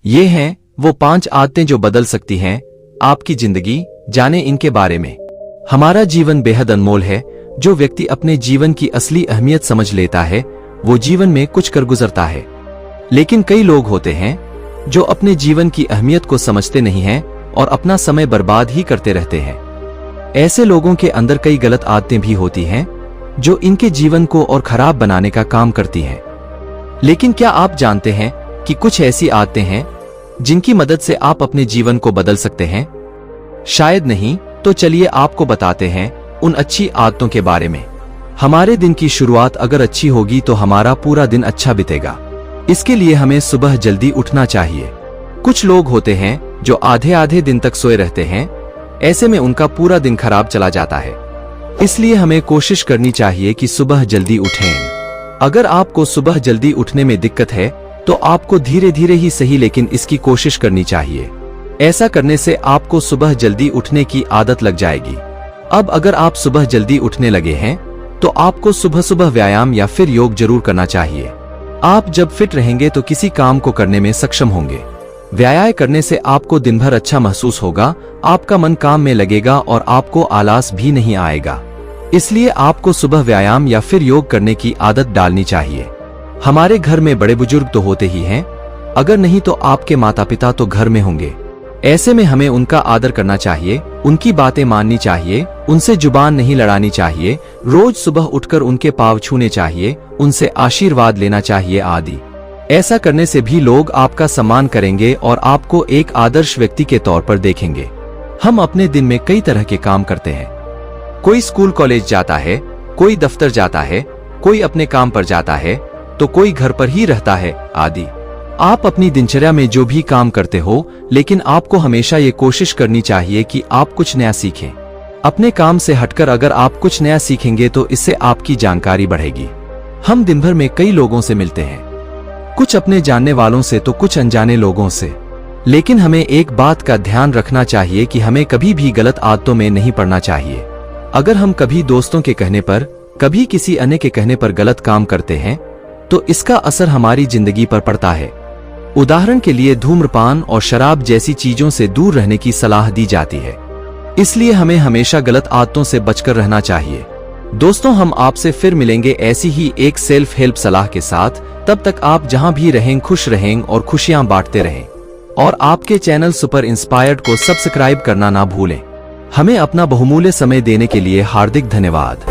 ये हैं वो 5 आदतें जो बदल सकती हैं आपकी जिंदगी। जाने इनके बारे में। हमारा जीवन बेहद अनमोल है। जो व्यक्ति अपने जीवन की असली अहमियत समझ लेता है वो जीवन में कुछ कर गुजरता है। लेकिन कई लोग होते हैं जो अपने जीवन की अहमियत को समझते नहीं हैं और अपना समय बर्बाद ही करते रहते हैं। ऐसे लोगों के अंदर कई गलत आदतें भी होती हैं जो इनके जीवन को और खराब बनाने का काम करती हैं। लेकिन क्या आप जानते हैं कि कुछ ऐसी आदतें हैं जिनकी मदद से आप अपने जीवन को बदल सकते हैं? शायद नहीं, तो चलिए आपको बताते हैं उन अच्छी आदतों के बारे में। हमारे दिन की शुरुआत अगर अच्छी होगी तो हमारा पूरा दिन अच्छा बीतेगा। इसके लिए हमें सुबह जल्दी उठना चाहिए। कुछ लोग होते हैं जो आधे आधे दिन तक सोए रहते हैं। ऐसे में उनका पूरा दिन खराब चला जाता है। इसलिए हमें कोशिश करनी चाहिए कि सुबह जल्दी उठें। अगर आपको सुबह जल्दी उठने में दिक्कत है तो आपको धीरे धीरे ही सही लेकिन इसकी कोशिश करनी चाहिए। ऐसा करने से आपको सुबह जल्दी उठने की आदत लग जाएगी। अब अगर आप सुबह जल्दी उठने लगे हैं तो आपको सुबह सुबह व्यायाम या फिर योग जरूर करना चाहिए। आप जब फिट रहेंगे तो किसी काम को करने में सक्षम होंगे। व्यायाम करने से आपको दिन भर अच्छा महसूस होगा, आपका मन काम में लगेगा और आपको आलस भी नहीं आएगा। इसलिए आपको सुबह व्यायाम या फिर योग करने की आदत डालनी चाहिए। हमारे घर में बड़े बुजुर्ग तो होते ही हैं, अगर नहीं तो आपके माता पिता तो घर में होंगे। ऐसे में हमें उनका आदर करना चाहिए, उनकी बातें माननी चाहिए, उनसे जुबान नहीं लड़ानी चाहिए, रोज सुबह उठकर उनके पांव छूने चाहिए, उनसे आशीर्वाद लेना चाहिए आदि। ऐसा करने से भी लोग आपका सम्मान करेंगे और आपको एक आदर्श व्यक्ति के तौर पर देखेंगे। हम अपने दिन में कई तरह के काम करते हैं। कोई स्कूल कॉलेज जाता है, कोई दफ्तर जाता है, कोई अपने काम पर जाता है, तो कोई घर पर ही रहता है आदि। आप अपनी दिनचर्या में जो भी काम करते हो, लेकिन आपको हमेशा ये कोशिश करनी चाहिए कि आप कुछ नया सीखें। अपने काम से हटकर अगर आप कुछ नया सीखेंगे तो इससे आपकी जानकारी बढ़ेगी। हम दिन भर में कई लोगों से मिलते हैं, कुछ अपने जानने वालों से तो कुछ अनजाने लोगों से। लेकिन हमें एक बात का ध्यान रखना चाहिए कि हमें कभी भी गलत आदतों में नहीं पड़ना चाहिए। अगर हम कभी दोस्तों के कहने पर, कभी किसी अन्य के कहने पर गलत काम करते हैं तो इसका असर हमारी जिंदगी पर पड़ता है। उदाहरण के लिए धूम्रपान और शराब जैसी चीजों से दूर रहने की सलाह दी जाती है। इसलिए हमें हमेशा गलत आदतों से बचकर रहना चाहिए। दोस्तों, हम आपसे फिर मिलेंगे ऐसी ही एक सेल्फ हेल्प सलाह के साथ। तब तक आप जहां भी रहें खुश रहें और खुशियां बांटते रहें। और आपके चैनल सुपर इंस्पायर्ड को सब्सक्राइब करना ना भूलें। हमें अपना बहुमूल्य समय देने के लिए हार्दिक धन्यवाद।